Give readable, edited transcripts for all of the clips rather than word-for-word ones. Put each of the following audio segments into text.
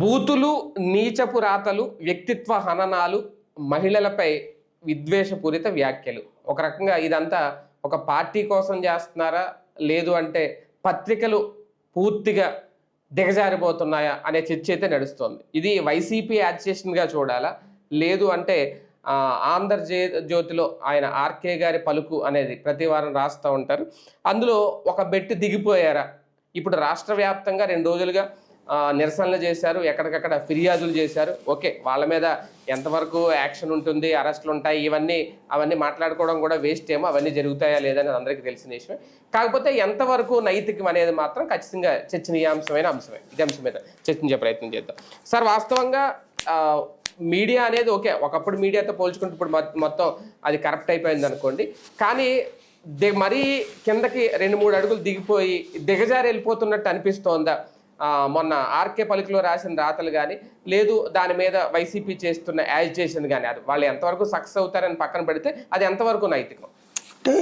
బూతులు, నీచపు రాతలు, వ్యక్తిత్వ హననాలు, మహిళలపై విద్వేషపూరిత వ్యాఖ్యలు. ఒక రకంగా ఇదంతా ఒక పార్టీ కోసం చేస్తున్నారా? లేదు అంటే పత్రికలు పూర్తిగా దిగజారిపోతున్నాయా అనే చర్చ అయితే నడుస్తోంది. ఇది వైసీపీ యాజిటేషన్‌గా చూడాలా? లేదు అంటే జ్యోతిలో ఆయన ఆర్‌కే గారి పలుకు అనేది ప్రతి వారం రాస్తా ఉంటారు. అందులో ఒక బెట్ దిగిపోయారా? ఇప్పుడు రాష్ట్ర వ్యాప్తంగా 2 రోజులుగా నిరసనలు చేశారు. ఎక్కడికక్కడ ఫిర్యాదులు చేశారు. ఓకే. వాళ్ళ మీద ఎంతవరకు యాక్షన్ ఉంటుంది, అరెస్టులు ఉంటాయి, అవన్నీ మాట్లాడుకోవడం కూడా వేస్ట్ ఏమో. అవన్నీ జరుగుతాయా లేదని అందరికీ తెలిసిన విషయమే. కాకపోతే ఎంతవరకు నైతికం అనేది మాత్రం ఖచ్చితంగా చర్చనీయాంశమైన అంశమే. ఇది అంశం మీద చర్చించే ప్రయత్నం చేద్దాం. సార్, వాస్తవంగా మీడియా అనేది ఓకే, ఒకప్పుడు మీడియాతో పోల్చుకుంటే ఇప్పుడు మొత్తం అది కరప్ట్ అయిపోయింది అనుకోండి. కానీ మరీ కిందకి 2-3 అడుగులు దిగిపోయి దిగజారి వెళ్ళిపోతున్నట్టు అనిపిస్తోందా? మొన్న ఆర్కే పలుకులో రాసిన రాతలు కానీ, లేదు దాని మీద వైసీపీ చేస్తున్న యాజిటేషన్ కానీ, అది వాళ్ళు ఎంతవరకు సక్సెస్ అవుతారని పక్కన పెడితే అది ఎంతవరకు నైతికం? అంటే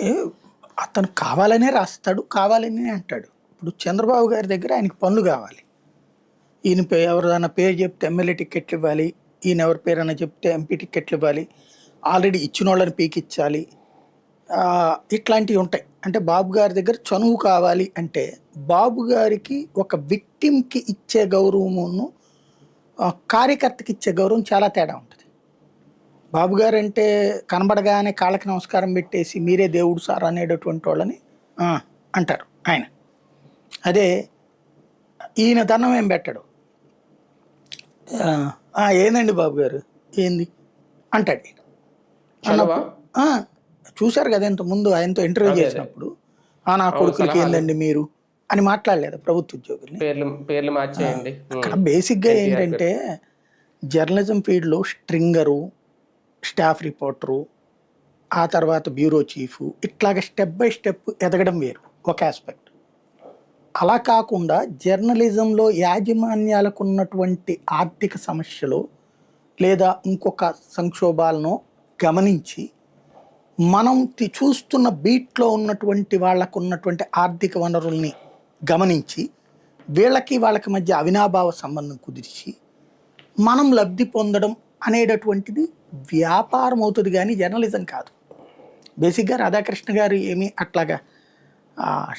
అతను కావాలనే రాస్తాడు, కావాలనే అంటాడు. ఇప్పుడు చంద్రబాబు గారి దగ్గర ఆయనకి పనులు కావాలి. ఈయన ఎవరైనా పేరు చెప్తే ఎమ్మెల్యే టికెట్లు ఇవ్వాలి, ఈయన ఎవరి పేరైనా చెప్తే ఎంపీ టికెట్లు ఇవ్వాలి, ఆల్రెడీ ఇచ్చిన వాళ్ళని పీకిచ్చాలి, ఇట్లాంటివి ఉంటాయి. అంటే బాబు గారి దగ్గర చనువు కావాలి అంటే బాబు గారికి ఒక విక్టిమ్కి ఇచ్చే గౌరవమును కార్యకర్తకి ఇచ్చే గౌరవం చాలా తేడా ఉంటుంది. బాబు గారు అంటే కనబడగానే కాళ్ళకి నమస్కారం పెట్టేసి మీరే దేవుడు సార్ అనేటటువంటి వాళ్ళని అంటారు ఆయన. అదే ఈయన దండం ఏం పెట్టాడు, ఏందండి బాబు గారు ఏంది అంటాడు ఈయన. చూశారు కదా ఇంత ముందు ఆయనతో ఇంటర్వ్యూ చేసినప్పుడు, నా కొడుకులకి ఏందండి మీరు అని మాట్లాడలేదు ప్రభుత్వ ఉద్యోగుల్ని. అక్కడ బేసిక్గా ఏంటంటే జర్నలిజం ఫీల్డ్లో స్ట్రింగరు, స్టాఫ్ రిపోర్టరు, ఆ తర్వాత బ్యూరో చీఫ్, ఇట్లాగ స్టెప్ బై స్టెప్ ఎదగడం వేరు ఒక ఆస్పెక్ట్. అలా కాకుండా జర్నలిజంలో యాజమాన్యాలకు ఉన్నటువంటి ఆర్థిక సమస్యలు లేదా ఇంకొక సంక్షోభాలను గమనించి మనం చూస్తున్న బీట్లో ఉన్నటువంటి వాళ్ళకు ఉన్నటువంటి ఆర్థిక వనరుల్ని గమనించి వాళ్ళకి మధ్య అవినాభావ సంబంధం కుదిర్చి మనం లబ్ధి పొందడం అనేటటువంటిది వ్యాపారం అవుతుంది, కానీ జర్నలిజం కాదు. బేసిక్గా రాధాకృష్ణ గారు ఏమీ అట్లాగా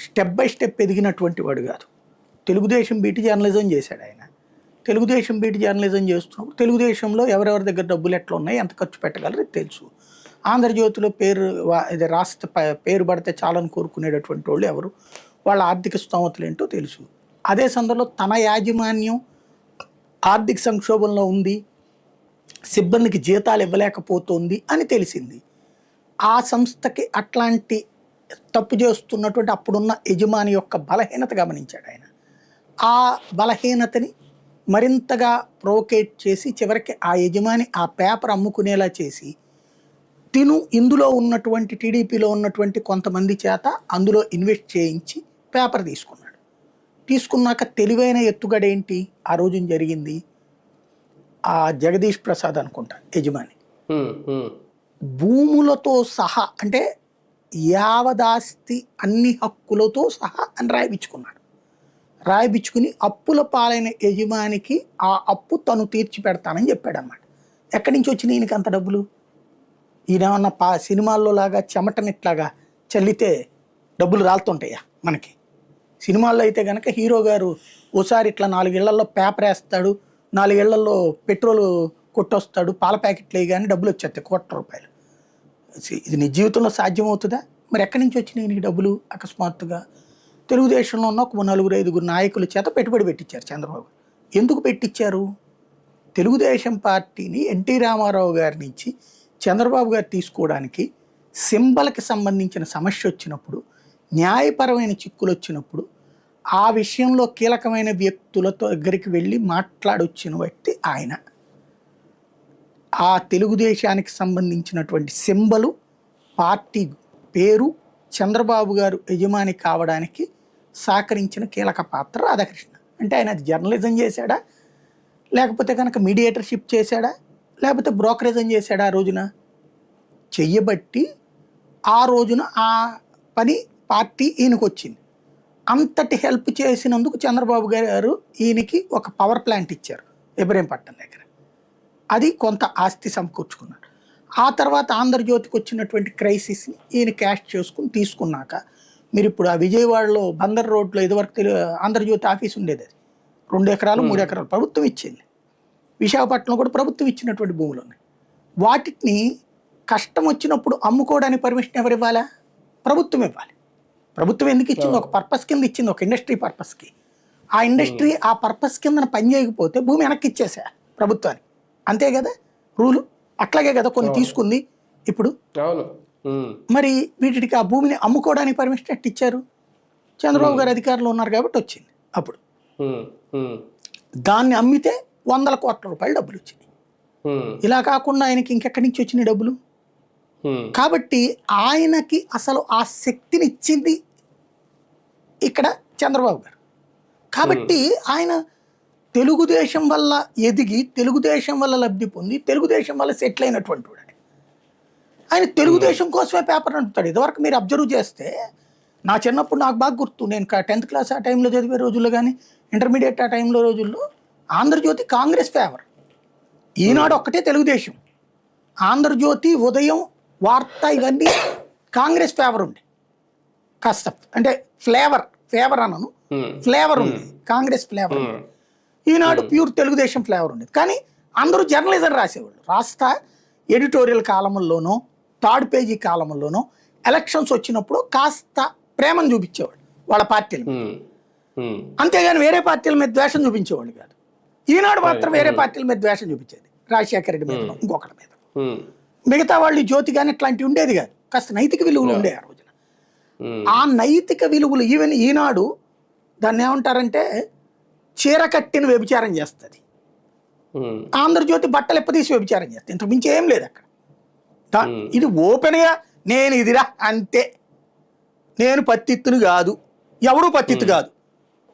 స్టెప్ బై స్టెప్ ఎదిగినటువంటి వాడు కాదు. తెలుగుదేశం బీటీ జర్నలిజం చేశాడు ఆయన. తెలుగుదేశం బీటీ జర్నలిజం చేస్తున్నప్పుడు తెలుగుదేశంలో ఎవరెవరి దగ్గర డబ్బులు ఎట్లా ఉన్నాయి, ఎంత ఖర్చు పెట్టగలరు తెలుసు. ఆంధ్రజ్యోతిలో ఇది రాస్తే పేరు పడితే చాలని కోరుకునేటటువంటి వాళ్ళు ఎవరు, వాళ్ళ ఆర్థిక స్తోమతలు ఏంటో తెలుసు. అదే సందర్భంలో తన యాజమాన్యం ఆర్థిక సంక్షోభంలో ఉంది, సిబ్బందికి జీతాలు ఇవ్వలేకపోతుంది అని తెలిసింది. ఆ సంస్థకి అట్లాంటి తప్పు చేస్తున్నటువంటి అప్పుడున్న యజమాని యొక్క బలహీనత గమనించాడు ఆయన. ఆ బలహీనతని మరింతగా ప్రొవోకేట్ చేసి చివరికి ఆ యజమాని ఆ పేపర్ అమ్ముకునేలా చేసి ఇందులో ఉన్నటువంటి టీడీపీలో ఉన్నటువంటి కొంతమంది చేత అందులో ఇన్వెస్ట్ చేయించి పేపర్ తీసుకున్నాడు. తీసుకున్నాక తెలివైన ఎత్తుగడ ఏంటి ఆ రోజున జరిగింది, ఆ జగదీష్ ప్రసాద్ అనుకుంటా యజమాని భూములతో సహా అంటే యావదాస్తి అన్ని హక్కులతో సహా అని రాయిపించుకున్నాడు. రాయిపించుకుని అప్పుల పాలైన యజమానికి ఆ అప్పు తను తీర్చి పెడతానని చెప్పాడు అన్నమాట. ఎక్కడి నుంచి వచ్చినాయి ఈయనకి అంత డబ్బులు? ఈయనేమన్నా సినిమాల్లో లాగా చెమటనిట్లాగా చల్లితే డబ్బులు రాలుతుంటాయా మనకి? సినిమాల్లో అయితే కనుక హీరో గారు ఓసారి ఇట్లా 4 ఇళ్లలో పేపర్ వేస్తాడు, 4 ఇళ్లలో పెట్రోల్ కొట్టొస్తాడు, పాల ప్యాకెట్లు వేయగానే డబ్బులు వచ్చేస్తాయి ₹1,00,00,000. ఇది నీ జీవితంలో సాధ్యమవుతుందా? మరి ఎక్కడి నుంచి వచ్చినాయి నీకు డబ్బులు? అకస్మాత్తుగా తెలుగుదేశంలో ఉన్న ఒక 4-5 నాయకుల చేత పెట్టుబడి పెట్టించారు చంద్రబాబు. ఎందుకు పెట్టించారు? తెలుగుదేశం పార్టీని ఎన్టీ రామారావు గారి నుంచి చంద్రబాబు గారు తీసుకోవడానికి సింబల్కి సంబంధించిన సమస్య వచ్చినప్పుడు, న్యాయపరమైన చిక్కులు వచ్చినప్పుడు ఆ విషయంలో కీలకమైన వ్యక్తులతో దగ్గరికి వెళ్ళి మాట్లాడొచ్చిన వ్యక్తి ఆయన. ఆ తెలుగుదేశానికి సంబంధించినటువంటి సింబలు, పార్టీ పేరు, చంద్రబాబు గారు యజమాని కావడానికి సహకరించిన కీలక పాత్ర రాధాకృష్ణ. అంటే ఆయన అది జర్నలిజం చేశాడా, లేకపోతే కనుక మీడియేటర్షిప్ చేశాడా, లేకపోతే బ్రోకరేజం చేశాడా? ఆ రోజున చెయ్యబట్టి ఆ రోజున ఆ పని పార్టీ ఈయనకు వచ్చింది. అంతటి హెల్ప్ చేసినందుకు చంద్రబాబు గారు ఈయనకి ఒక పవర్ ప్లాంట్ ఇచ్చారు ఇబ్రహీంపట్నం దగ్గర. అది కొంత ఆస్తి సమకూర్చుకున్నాడు. ఆ తర్వాత ఆంధ్రజ్యోతికి వచ్చినటువంటి క్రైసిస్ని ఈయన క్యాష్ చేసుకుని తీసుకున్నాక మీరు ఇప్పుడు ఆ విజయవాడలో బందర్ రోడ్లో ఇదివరకు ఆంధ్రజ్యోతి ఆఫీస్ ఉండేది, అది 2 ఎకరాలు 3 ఎకరాలు ప్రభుత్వం ఇచ్చింది. విశాఖపట్నంలో కూడా ప్రభుత్వం ఇచ్చినటువంటి భూములు ఉన్నాయి. వాటిని కష్టం వచ్చినప్పుడు అమ్ముకోవడానికి పర్మిషన్ ఎవరు ఇవ్వాలా? ప్రభుత్వం ఇవ్వాలి. ప్రభుత్వం ఎందుకు ఇచ్చింది? ఒక పర్పస్ కింద ఇచ్చింది, ఒక ఇండస్ట్రీ పర్పస్కి. ఆ ఇండస్ట్రీ ఆ పర్పస్ కింద పని చేయకపోతే భూమి వెనక్కి ఇచ్చేసా ప్రభుత్వానికి, అంతే కదా రూలు. అట్లాగే కదా కొన్ని తీసుకుంది ఇప్పుడు. మరి వీటికి ఆ భూమిని అమ్ముకోవడానికి పర్మిషన్ ఎట్టు ఇచ్చారు? చంద్రబాబు గారు అధికారంలో ఉన్నారు కాబట్టి వచ్చింది. అప్పుడు దాన్ని అమ్మితే 100 కోట్ల రూపాయలు డబ్బులు వచ్చినాయి. ఇలా కాకుండా ఆయనకి ఇంకెక్కడి నుంచి వచ్చినాయి డబ్బులు? కాబట్టి ఆయనకి అసలు ఆ శక్తిని ఇచ్చింది ఇక్కడ చంద్రబాబు గారు. కాబట్టి ఆయన తెలుగుదేశం వల్ల ఎదిగి, తెలుగుదేశం వల్ల లబ్ధి పొంది, తెలుగుదేశం వల్ల సెటిల్ అయినటువంటి వాడు. ఆయన తెలుగుదేశం కోసమే పేపర్ నడుపుతాడు. ఇదివరకు మీరు అబ్జర్వ్ చేస్తే నా చిన్నప్పుడు నాకు బాగా గుర్తు, నేను 10th క్లాస్ ఆ టైంలో చదివే రోజుల్లో కానీ ఇంటర్మీడియట్ ఆ టైంలో రోజుల్లో ఆంధ్రజ్యోతి కాంగ్రెస్ ఫేవర్, ఈనాడు ఒక్కటే తెలుగుదేశం. ఆంధ్రజ్యోతి, ఉదయం, వార్త ఇవన్నీ కాంగ్రెస్ ఫేవర్ ఉంది. కాస్త అంటే ఫేవర్ అనను, ఫ్లేవర్ ఉంది, కాంగ్రెస్ ఫ్లేవర్ ఉంది. ఈనాడు ప్యూర్ తెలుగుదేశం ఫ్లేవర్ ఉండేది. కానీ అందరూ జర్నలిజం రాసేవాళ్ళు. రాస్తా ఎడిటోరియల్ కాలంలోనో, థర్డ్ పేజీ కాలంలోనో ఎలక్షన్స్ వచ్చినప్పుడు కాస్త ప్రేమను చూపించేవాళ్ళు వాళ్ళ పార్టీల మీద, అంతేగాని వేరే పార్టీల మీద ద్వేషం చూపించేవాళ్ళు కాదు. ఈనాడు మాత్రం వేరే పార్టీల మీద ద్వేషం చూపించేది, రాజశేఖర రెడ్డి మీద, ఇంకొకరి మీద. మిగతా వాళ్ళు జ్యోతి కానీ ఇట్లాంటివి ఉండేది కాదు. కాస్త నైతిక విలువలు ఉండే ఆ రోజున. ఆ నైతిక విలువలు ఈవెన్ ఈనాడు దాన్ని ఏమంటారంటే చీర కట్టిన వ్యభిచారం చేస్తుంది, ఆంధ్రజ్యోతి బట్టలు ఎప్పదీసి వ్యభిచారం చేస్తుంది. ఇంతకు మించి ఏం లేదు అక్కడ. ఇది ఓపెన్గా నేను ఇదిరా అంతే, నేను పత్తిత్తును కాదు, ఎవడూ పత్తిత్తు కాదు.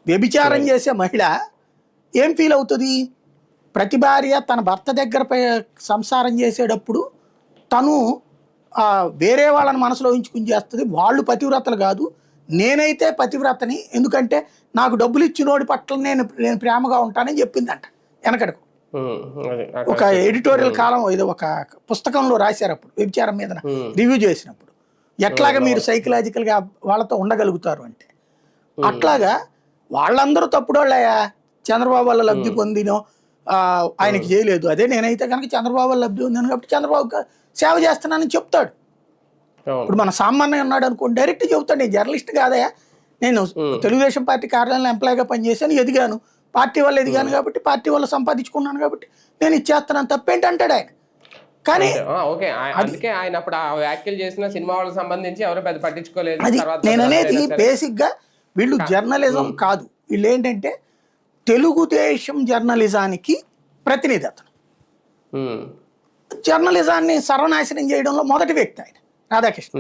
వ్యభిచారం చేసే మహిళ ఏం ఫీల్ అవుతుంది? ప్రతి భార్య తన భర్త దగ్గర సంసారం చేసేటప్పుడు తను వేరే వాళ్ళని మనసులో ఉంచుకుని చేస్తుంది. వాళ్ళు పతివ్రతలు కాదు, నేనైతే పతివ్రతని, ఎందుకంటే నాకు డబ్బులు ఇచ్చినోడి పట్ల నేను ప్రేమగా ఉంటానని చెప్పిందంట వెనకడకు. ఒక ఎడిటోరియల్ కాలం ఏదో ఒక పుస్తకంలో రాశారు అప్పుడు, వ్యభిచారం మీద రివ్యూ చేసినప్పుడు. ఎట్లాగా మీరు సైకలాజికల్గా వాళ్ళతో ఉండగలుగుతారు అంటే, అట్లాగా వాళ్ళందరూ తప్పుడు వాళ్ళయా, చంద్రబాబు వల్ల లబ్ధి పొందినో ఆయనకి చేయలేదు. అదే నేనైతే కనుక చంద్రబాబు వల్ల లబ్ధి పొందాను కాబట్టి చంద్రబాబు సేవ చేస్తున్నానని చెప్తాడు. ఇప్పుడు మన సామాన్య ఉన్నాడు అనుకోండి, డైరెక్ట్ చెబుతాడు, నేను జర్నలిస్ట్ కాదయా, నేను తెలుగుదేశం పార్టీ కార్యాలయంలో ఎంప్లాయ్గా పనిచేశాను, ఎదిగాను, పార్టీ వల్ల ఎదిగాను కాబట్టి, పార్టీ వల్ల సంపాదించుకున్నాను కాబట్టి నేను ఇచ్చేస్తున్నాను, తప్పేంటి అంటాడు ఆయన. కానీ అందుకే ఆయన అప్పుడు వ్యాఖ్యలు చేసిన సినిమా వాళ్ళకి సంబంధించి ఎవరు పెద్ద పట్టించుకోలేదు. అది నేను అనేది బేసిక్ గా వీళ్ళు జర్నలిజం కాదు, వీళ్ళు ఏంటంటే తెలుగుదేశం జర్నలిజానికి ప్రతినిధి. అతను జర్నలిజాన్ని సర్వనాశనం చేయడంలో మొదటి వ్యక్తి ఆయన రాధాకృష్ణ.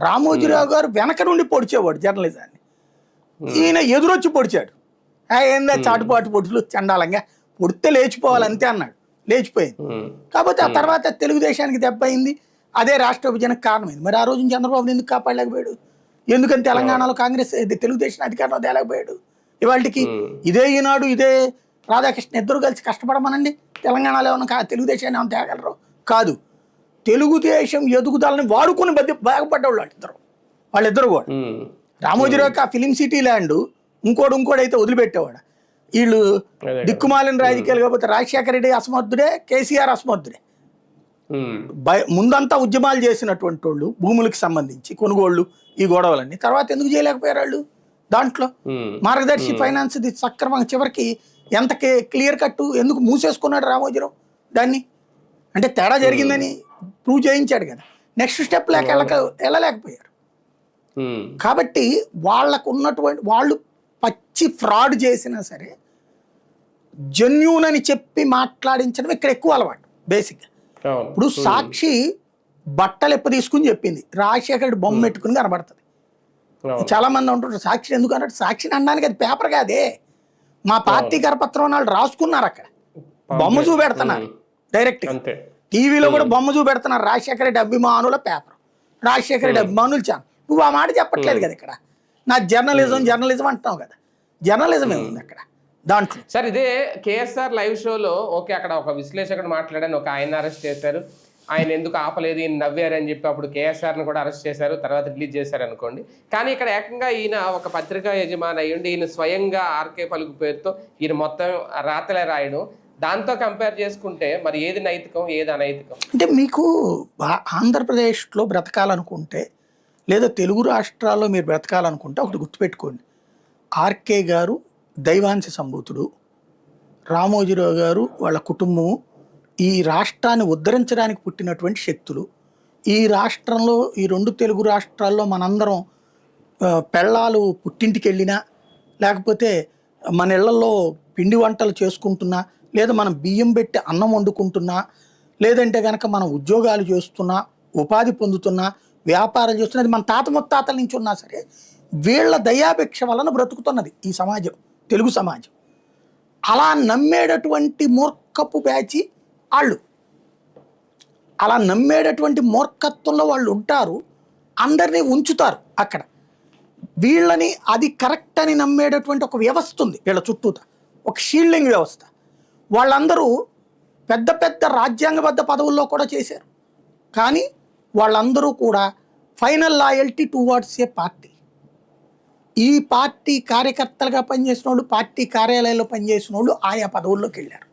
రామోజీరావు గారు వెనక నుండి పొడిచేవాడు జర్నలిజాన్ని, ఈయన ఎదురొచ్చి పొడిచాడు. ఏందా చాటుపాటు పొడుచులు చండాలంగా, పొడితే లేచిపోవాలి అంతే అన్నాడు, లేచిపోయింది. కాకపోతే ఆ తర్వాత తెలుగుదేశానికి దెబ్బ అయింది, అదే రాష్ట్ర విభజనకు కారణమైంది. మరి ఆ రోజు చంద్రబాబుని ఎందుకు కాపాడలేకపోయాడు? ఎందుకని తెలంగాణలో కాంగ్రెస్ తెలుగుదేశం అధికారంలో తేలేకపోయాడు? ఇవాళకి ఇదే ఈనాడు, ఇదే రాధాకృష్ణ ఇద్దరు కలిసి కష్టపడమనండి, తెలంగాణలో ఏమన్నా తెలుగుదేశాన్ని ఏమైనా తేగలరు? కాదు. తెలుగుదేశం ఎదుగుదలని వాడుకుని బాగుపడ్డవాళ్ళు వాళ్ళిద్దరు కూడా. రామోజీరావుకి ఆ ఫిలిం సిటీ ల్యాండ్ ఇంకోడైతే వదిలిపెట్టేవాడు. వీళ్ళు దిక్కుమాలిన రాజకీయాలు కాకపోతే రాజశేఖర రెడ్డి అసమర్థుడే, కేసీఆర్ అసమర్థుడే. ముందంతా ఉద్యమాలు చేసినటువంటి వాళ్ళు భూములకు సంబంధించి కొనుగోళ్లు, ఈ గొడవలన్నీ. తర్వాత ఎందుకు చేయలేకపోయారు వాళ్ళు? దాంట్లో మార్గదర్శి ఫైనాన్స్ సక్రమంగా చివరికి ఎంత క్లియర్ కట్ ఎందుకు మూసేసుకున్నాడు రామోజీరావు దాన్ని? అంటే తేడా జరిగిందని ప్రూవ్ చేయించాడు కదా. నెక్స్ట్ స్టెప్ వెళ్ళలేకపోయారు. కాబట్టి వాళ్ళకు ఉన్నటువంటి వాళ్ళు పచ్చి ఫ్రాడ్ చేసినా సరే జెన్యూన్ అని చెప్పి మాట్లాడించడం ఇక్కడ ఎక్కువ అలవాటు బేసిక్గా. ఇప్పుడు సాక్షి బట్టలు ఎప్ప తీసుకుని చెప్పింది, రాజశేఖరుడు బొమ్మ పెట్టుకుని కనబడుతుంది. చాలా మంది ఉంటుంటారు సాక్షి ఎందుకు అన్నట్టు, సాక్షిని అనడానికి అది పేపర్ కాదే, మా పార్టీ కరపత్రం వాళ్ళు రాసుకున్నారు, అక్కడ బొమ్మ చూపెడుతున్నారు డైరెక్ట్. టీవీలో కూడా బొమ్మ చూపెడుతున్నారు, రాజశేఖర రెడ్డి అభిమానుల పేపర్, రాజశేఖర రెడ్డి అభిమానులు ఛానల్. నువ్వు ఆ మాట చెప్పట్లేదు కదా ఇక్కడ. నా జర్నలిజం అంటున్నావు కదా, జర్నలిజం ఏముంది అక్కడ దాంట్లో? సార్ ఇదే కేఎస్ఆర్ లైవ్ షోలో ఓకే, అక్కడ ఒక విశ్లేషకుడు మాట్లాడాను, ఒక ఆయన అరెస్ట్ చేశారు, ఆయన ఎందుకు ఆపలేదు, ఈయన నవ్వారు అని చెప్పి అప్పుడు కేఎస్ఆర్ని కూడా అరెస్ట్ చేశారు, తర్వాత రిలీజ్ చేశారు అనుకోండి. కానీ ఇక్కడ ఏకంగా ఈయన ఒక పత్రికా యజమాని అయ్యుండి ఈయన స్వయంగా ఆర్కే పలుకు పేరుతో ఈయన మొత్తం రాతలే రాయడం, దాంతో కంపేర్ చేసుకుంటే మరి ఏది నైతికం, ఏది అనైతికం? అంటే మీకు ఆంధ్రప్రదేశ్లో బ్రతకాలనుకుంటే లేదా తెలుగు రాష్ట్రాల్లో మీరు బ్రతకాలనుకుంటే ఒకటి గుర్తుపెట్టుకోండి, ఆర్కే గారు దైవాంశ సంభూతుడు, రామోజీరావు గారు వాళ్ళ కుటుంబము ఈ రాష్ట్రాన్ని ఉద్ధరించడానికి పుట్టినటువంటి శక్తులు. ఈ రాష్ట్రంలో ఈ 2 తెలుగు రాష్ట్రాల్లో మనందరం పెళ్ళాలు పుట్టింటికి వెళ్ళినా, లేకపోతే మన ఇళ్లలో పిండి వంటలు చేసుకుంటున్నా, లేదా మనం బియ్యం పెట్టి అన్నం వండుకుంటున్నా, లేదంటే కనుక మనం ఉద్యోగాలు చేస్తున్నా, ఉపాధి పొందుతున్నా, వ్యాపారం చేస్తున్నా, అది మన తాత ముత్తాతల నుంచి ఉన్నా సరే వీళ్ళ దయాభిక్ష వలన బ్రతుకుతున్నది ఈ సమాజం, తెలుగు సమాజం. అలా నమ్మేటటువంటి మూర్ఖపు బ్యాచి వాళ్ళు, అలా నమ్మేటటువంటి మూర్ఖత్వంలో వాళ్ళు ఉంటారు, అందరినీ ఉంచుతారు అక్కడ. వీళ్ళని అది కరెక్ట్ అని నమ్మేటటువంటి ఒక వ్యవస్థ ఉంది వీళ్ళ చుట్టూత, ఒక షీల్డింగ్ వ్యవస్థ. వాళ్ళందరూ పెద్ద పెద్ద రాజ్యాంగబద్ధ పదవుల్లో కూడా చేశారు, కానీ వాళ్ళందరూ కూడా final loyalty towards a party. ఈ పార్టీ కార్యకర్తలుగా పనిచేసిన వాళ్ళు, పార్టీ కార్యాలయాల్లో పనిచేసిన వాళ్ళు ఆయా పదవుల్లోకి వెళ్ళారు.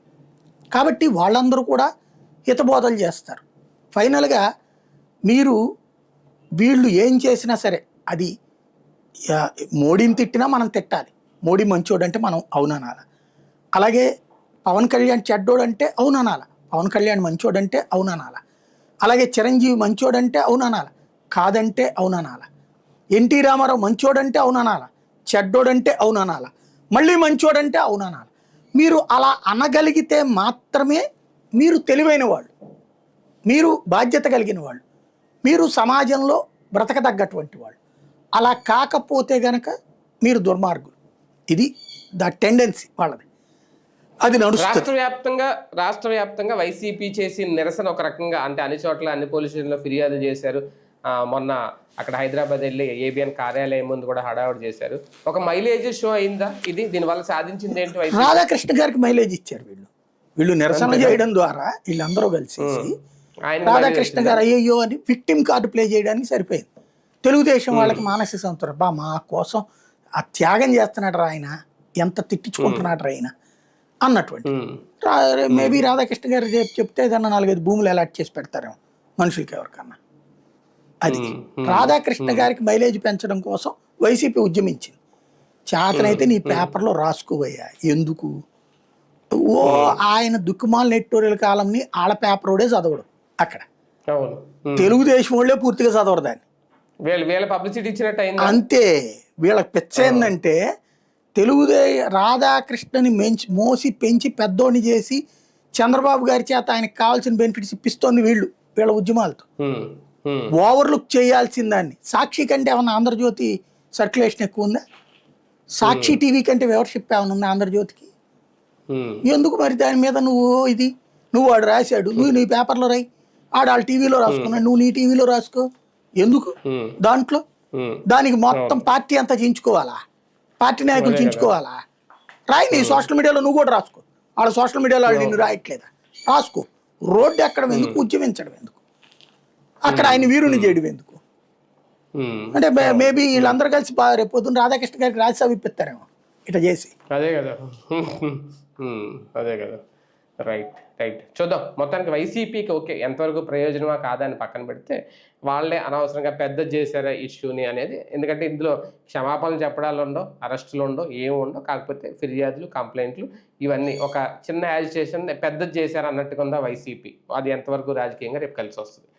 కాబట్టి వాళ్ళందరూ కూడా హితబోధలు చేస్తారు. ఫైనల్గా మీరు వీళ్ళు ఏం చేసినా సరే, అది మోడీని తిట్టినా మనం తిట్టాలి, మోడీ మంచోడు అంటే మనం అవుననాల. అలాగే పవన్ కళ్యాణ్ చెడ్డోడు అంటే అవుననాల, పవన్ కళ్యాణ్ మంచోడు అంటే అవుననాల. అలాగే చిరంజీవి మంచోడు అంటే అవుననాల, కాదంటే అవుననాల. ఎన్టీ రామారావు మంచోడంటే అవుననాల, చెడ్డోడంటే అవుననాల, మళ్ళీ మంచోడంటే అవుననాల. మీరు అలా అనగలిగితే మాత్రమే మీరు తెలివైన వాళ్ళు, మీరు బాధ్యత కలిగిన వాళ్ళు, మీరు సమాజంలో బ్రతకదగ్గటువంటి వాళ్ళు. అలా కాకపోతే గనక మీరు దుర్మార్గులు. ఇది ద టెండెన్సీ వాళ్ళది, అది నడుస్తుంది. రాష్ట్ర వ్యాప్తంగా వైసీపీ చేసిన నిరసన ఒక రకంగా, అంటే అన్ని చోట్ల అన్ని పోలీస్ స్టేషన్లో ఫిర్యాదు చేశారు. మొన్న అక్కడ హైదరాబాద్ వెళ్ళి ఏబిఎన్ కార్యాలయం ముందు కూడా హడావుడి చేశారు. ఒక మైలేజ్ షో అయిందా ఇది? దీనివల్ల సాధించింది ఏంటి? రాధాకృష్ణ గారికి మైలేజ్ ఇచ్చారు వీళ్ళు నిరసన చేయడం ద్వారా. వీళ్ళందరూ కలిసి రాధాకృష్ణ గారు అయ్యయ్యో అని విక్టిమ్ కార్డు ప్లే చేయడానికి సరిపోయింది. తెలుగుదేశం వాళ్ళకి మానసిక సంతృప్తి, బా మా కోసం ఆ త్యాగం చేస్తున్నాడు రా ఆయన, ఎంత తిట్టించుకుంటున్నాడు రా ఆయన అన్నటువంటి. మేబీ రాధాకృష్ణ గారు చెప్తే ఏదన్నా 4-5 భూములు అలాట్ చేసి పెడతారేమో మనుషులకి ఎవరికన్నా. అది రాధాకృష్ణ గారికి మైలేజ్ పెంచడం కోసం వైసీపీ ఉద్యమించింది. చేతనైతే నీ పేపర్లో రాసుకోవయ్యా, ఎందుకు ఓ ఆయన దుక్కుమాల నెట్టోరియల్ కాలంని ఆళ్ళ పేపర్ ఓడే చదవడు అక్కడ, తెలుగుదేశం వాళ్ళే పూర్తిగా చదవరు దాన్ని, పబ్లిసిటీ ఇచ్చినట్టు అంతే. వీళ్ళకి పిచ్చ ఏంటంటే రాధాకృష్ణని మోసి పెంచి పెద్దోడిని చేసి చంద్రబాబు గారి చేత ఆయనకు కావాల్సిన బెనిఫిట్స్ ఇప్పిస్తోంది వీళ్ళ ఉద్యమాలతో. ఓవర్లుక్ చేయాల్సిన దాన్ని. సాక్షి కంటే ఏమన్నా ఆంధ్రజ్యోతి సర్క్యులేషన్ ఎక్కువ ఉందా? సాక్షి టీవీ కంటే వ్యూవర్షిప్ ఏమైనా ఉందా ఆంధ్రజ్యోతికి? ఎందుకు మరి దాని మీద నువ్వు వాడు రాశాడు, నువ్వు నీ పేపర్లో రాయి, వాళ్ళ టీవీలో రాసుకున్నాడు, నువ్వు నీ టీవీలో రాసుకో, ఎందుకు దాంట్లో? దానికి మొత్తం పార్టీ అంతా చించుకోవాలా, పార్టీ నాయకులు చించుకోవాలా? రాయి, నీ సోషల్ మీడియాలో నువ్వు కూడా రాసుకో, వాళ్ళ సోషల్ మీడియాలో వాళ్ళు నిన్ను రాయట్లేదా? రాసుకో. రోడ్డు ఎక్కడం ఎందుకు, ఉద్యమించడం ఎందుకు, అక్కడ ఆయన వీరుని చేయడం ఎందుకు? అంటే మేబీ వీళ్ళందరూ కలిసి రేపు పొద్దున్న రాధాకృష్ణ గారికి రాజ్యసభ ఇప్పిస్తారేమో ఇట్లా చేసి. అదే కదా. రైట్. చూద్దాం. మొత్తానికి వైసీపీకి ఓకే, ఎంతవరకు ప్రయోజనమా కాదా అని పక్కన పెడితే వాళ్ళే అనవసరంగా పెద్ద చేశారా ఇష్యూని అనేది. ఎందుకంటే ఇందులో క్షమాపణలు చెప్పడాలు ఉండవు, అరెస్టులు ఉండవు, ఏమి ఉండవు. కాకపోతే ఫిర్యాదులు, కంప్లైంట్లు ఇవన్నీ ఒక చిన్న యాజిటేషన్ పెద్ద చేశారు అన్నట్టుగా ఉందా వైసీపీ. అది ఎంతవరకు రాజకీయంగా రేపు కలిసి వస్తుంది.